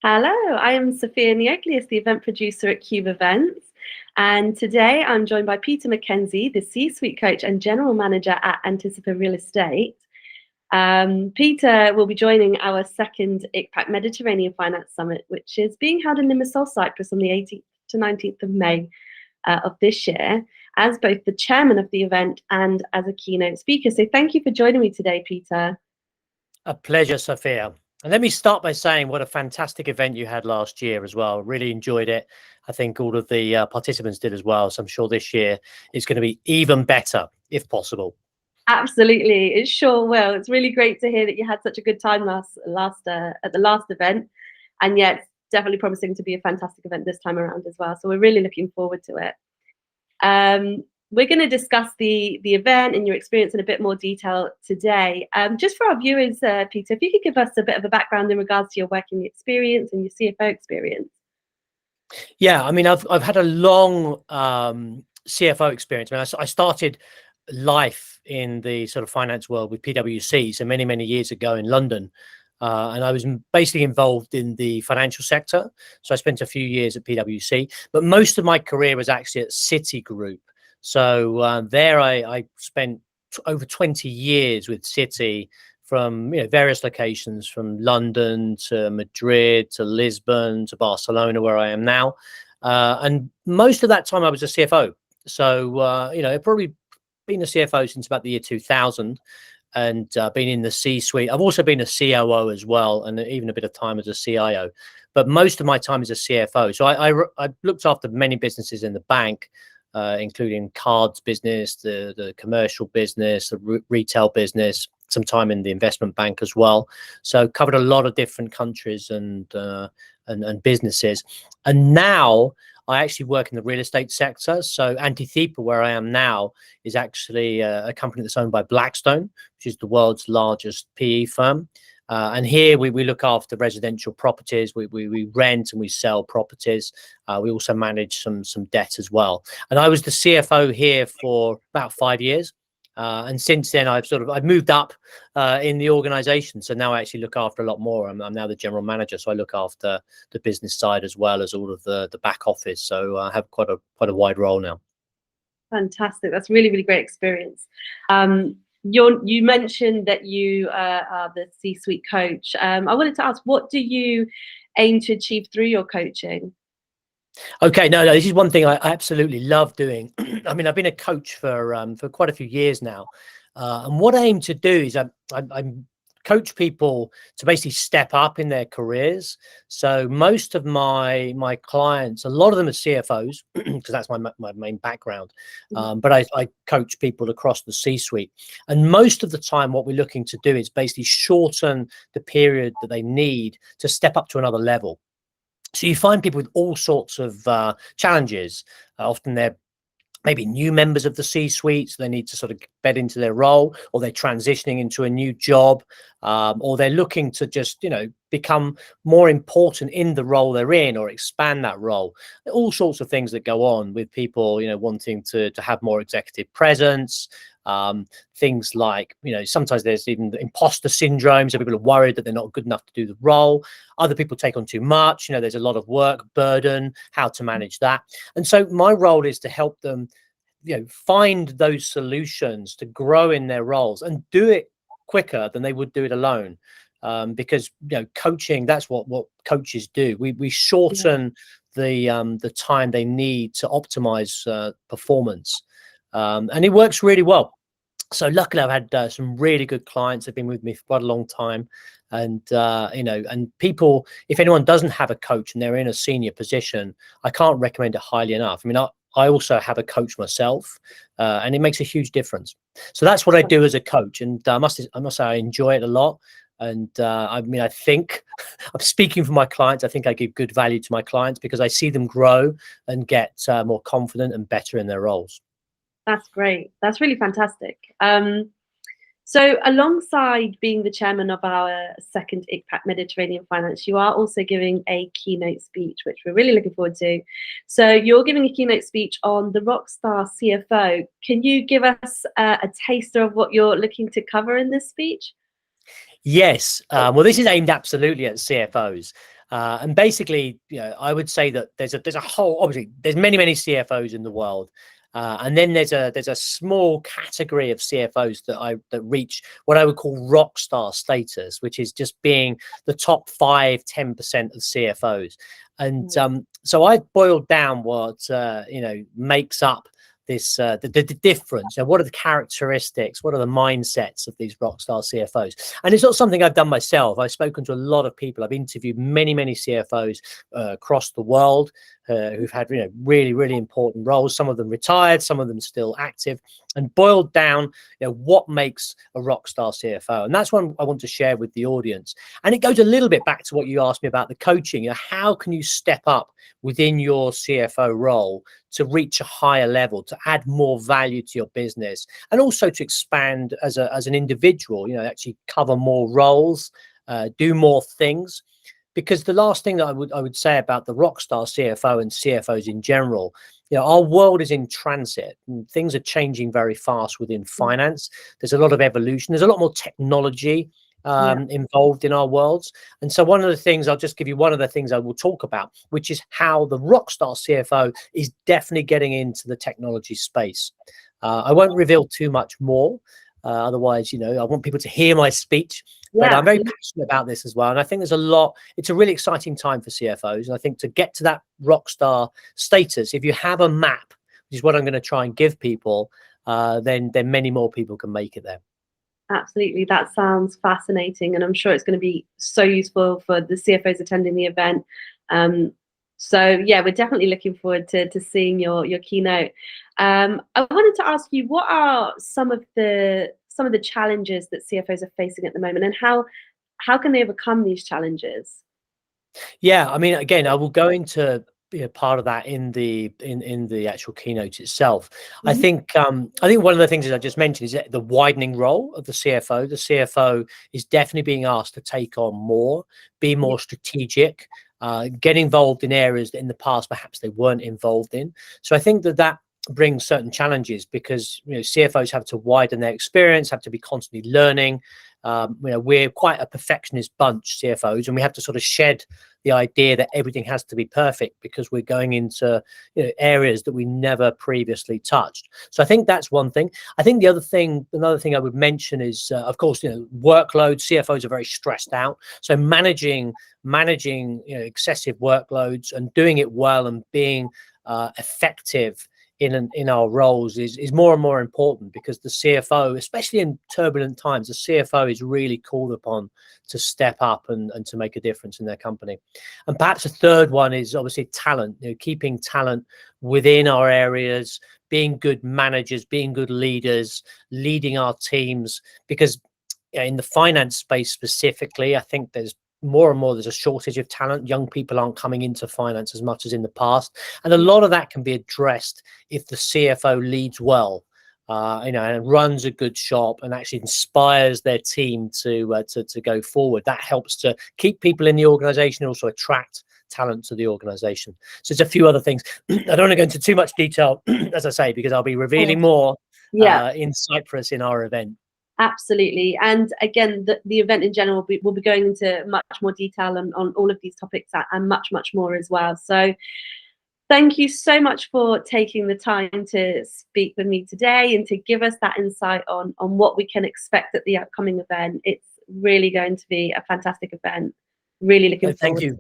Hello, I am Sophia Neocleus, the event producer at QUBE Events. And today I'm joined by Peter McKenzie, the C-suite coach and general manager at Anticipa Real Estate. Peter will be joining our second ICPAC Mediterranean Finance Summit, which is being held in Limassol, Cyprus on the 18th to 19th of May of this year, as both the chairman of the event and as a keynote speaker. So thank you for joining me today, Peter. A pleasure, Sophia. And let me start by saying what a fantastic event you had last year as well. Really enjoyed it. I think all of the participants did as well. So I'm sure this year it's going to be even better, if possible. Absolutely, it sure will. It's really great to hear that you had such a good time at the last event, and yet it's definitely promising to be a fantastic event this time around as well. So we're really looking forward to it. We're going to discuss the event and your experience in a bit more detail today. Just for our viewers, Peter, if you could give us a bit of a background in regards to your working experience and your CFO experience. Yeah, I mean, I've had a long CFO experience. I mean, I started life in the sort of finance world with PwC, so many years ago in London. And I was basically involved in the financial sector. So I spent a few years at PwC, but most of my career was actually at Citigroup. So there I spent over 20 years with Citi, from various locations, from London to Madrid to Lisbon to Barcelona, where I am now. And most of that time I was a CFO. So, I've probably been a CFO since about the year 2000, and been in the C-suite. I've also been a COO as well, and even a bit of time as a CIO. But most of my time as a CFO. So I looked after many businesses in the bank, including cards business, the commercial business, the retail business, some time in the investment bank as well. So covered a lot of different countries and businesses. And now I actually work in the real estate sector. So Anticipa, where I am now, is actually a company that's owned by Blackstone, which is the world's largest PE firm. And here we look after residential properties. We rent and we sell properties. We also manage some debt as well. And I was the CFO here for about 5 years. And since then, I've moved up in the organization. So now I actually look after a lot more. I'm now the general manager. So I look after the business side as well as all of the back office. So I have quite a wide role now. Fantastic. That's really great experience. You mentioned that you are the C-suite coach. I wanted to ask, what do you aim to achieve through your coaching? Okay, no, this is one thing I absolutely love doing. I mean, I've been a coach for quite a few years now, and what I aim to do is I coach people to basically step up in their careers. So most of my clients, a lot of them are CFOs, because that's my main background. But I coach people across the C-suite, and most of the time, what we're looking to do is basically shorten the period that they need to step up to another level. So you find people with all sorts of challenges. Often they're maybe new members of the C-suite, so they need to sort of bed into their role, or they're transitioning into a new job, or they're looking to just, become more important in the role they're in, or expand that role. All sorts of things that go on with people, wanting to have more executive presence. Things like, sometimes there's even the imposter syndrome. So people are worried that they're not good enough to do the role. Other people take on too much. There's a lot of work burden, how to manage that. And so my role is to help them, find those solutions to grow in their roles and do it quicker than they would do it alone. Because, coaching, that's what coaches do. We shorten the time they need to optimize performance. And it works really well. So luckily I've had some really good clients that have been with me for quite a long time. And, and people, if anyone doesn't have a coach and they're in a senior position, I can't recommend it highly enough. I mean, I also have a coach myself, and it makes a huge difference. So that's what I do as a coach. And I must say I enjoy it a lot. And I mean, I think I'm speaking for my clients. I think I give good value to my clients because I see them grow and get more confident and better in their roles. That's great. That's really fantastic. So alongside being the chairman of our second ICPAC Mediterranean Finance, you are also giving a keynote speech, which we're really looking forward to. So you're giving a keynote speech on the Rockstar CFO. Can you give us a taster of what you're looking to cover in this speech? Yes. Well, this is aimed absolutely at CFOs. And basically, I would say that there's a whole, obviously there's many CFOs in the world. And then there's a small category of CFOs that reach what I would call rock star status, which is just being the top 5-10% of CFOs. And so I boiled down what makes up this the difference, and what are the characteristics, what are the mindsets of these rockstar CFOs. And it's not something I've done myself. I've spoken to a lot of people. I've interviewed many CFOs across the world who've had really important roles, some of them retired, some of them still active, and boiled down what makes a rockstar CFO. And that's what I want to share with the audience. And it goes a little bit back to what you asked me about the coaching. How can you step up within your CFO role to reach a higher level, to add more value to your business, and also to expand as an individual, actually cover more roles, do more things. Because the last thing that I would say about the rockstar CFO and CFOs in general, our world is in transit and things are changing very fast within finance. There's a lot of evolution. There's a lot more technology involved in our worlds. And so one of the things, I'll just give you one of the things I will talk about, which is how the rockstar CFO is definitely getting into the technology space. I won't reveal too much more. Otherwise, I want people to hear my speech, but I'm very passionate about this as well. And I think there's a lot, it's a really exciting time for CFOs. And I think to get to that rock star status, if you have a map, which is what I'm going to try and give people, then many more people can make it there. Absolutely. That sounds fascinating. And I'm sure it's going to be so useful for the CFOs attending the event. So yeah, we're definitely looking forward to seeing your keynote. I wanted to ask you, what are some of the challenges that CFOs are facing at the moment, and how can they overcome these challenges? Yeah, I mean, again, I will go into part of that in the actual keynote itself. I think one of the things that I just mentioned is that the widening role of the CFO. The CFO is definitely being asked to take on more, be more strategic, get involved in areas that in the past perhaps they weren't involved in. So I think that brings certain challenges, because CFOs have to widen their experience, have to be constantly learning. We're quite a perfectionist bunch, CFOs, and we have to sort of shed the idea that everything has to be perfect, because we're going into areas that we never previously touched. So I think that's one thing. I think another thing I would mention is, of course, workload. CFOs are very stressed out, so managing excessive workloads and doing it well and being effective in our roles is more and more important, because the CFO, especially in turbulent times, the CFO is really called upon to step up and to make a difference in their company. And perhaps a third one is obviously talent, keeping talent within our areas, being good managers, being good leaders, leading our teams, because in the finance space specifically, I think there's a shortage of talent. Young people aren't coming into finance as much as in the past, and a lot of that can be addressed if the CFO leads well, and runs a good shop and actually inspires their team to go forward. That helps to keep people in the organization and also attract talent to the organization. So there's a few other things. I don't want to go into too much detail, as I say, because I'll be revealing more in Cyprus in our event. Absolutely. And again, the event in general will be going into much more detail on all of these topics and much more as well. So thank you so much for taking the time to speak with me today and to give us that insight on what we can expect at the upcoming event. It's really going to be a fantastic event. Really looking forward. Thank you.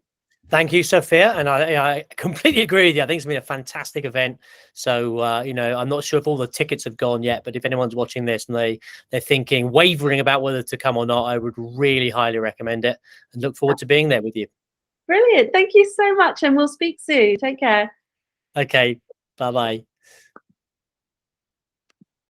Thank you, Sophia. And I completely agree with you. I think it's been a fantastic event. So, I'm not sure if all the tickets have gone yet, but if anyone's watching this and they're thinking, wavering about whether to come or not, I would really highly recommend it and look forward to being there with you. Brilliant. Thank you so much. And we'll speak soon. Take care. Okay. Bye-bye.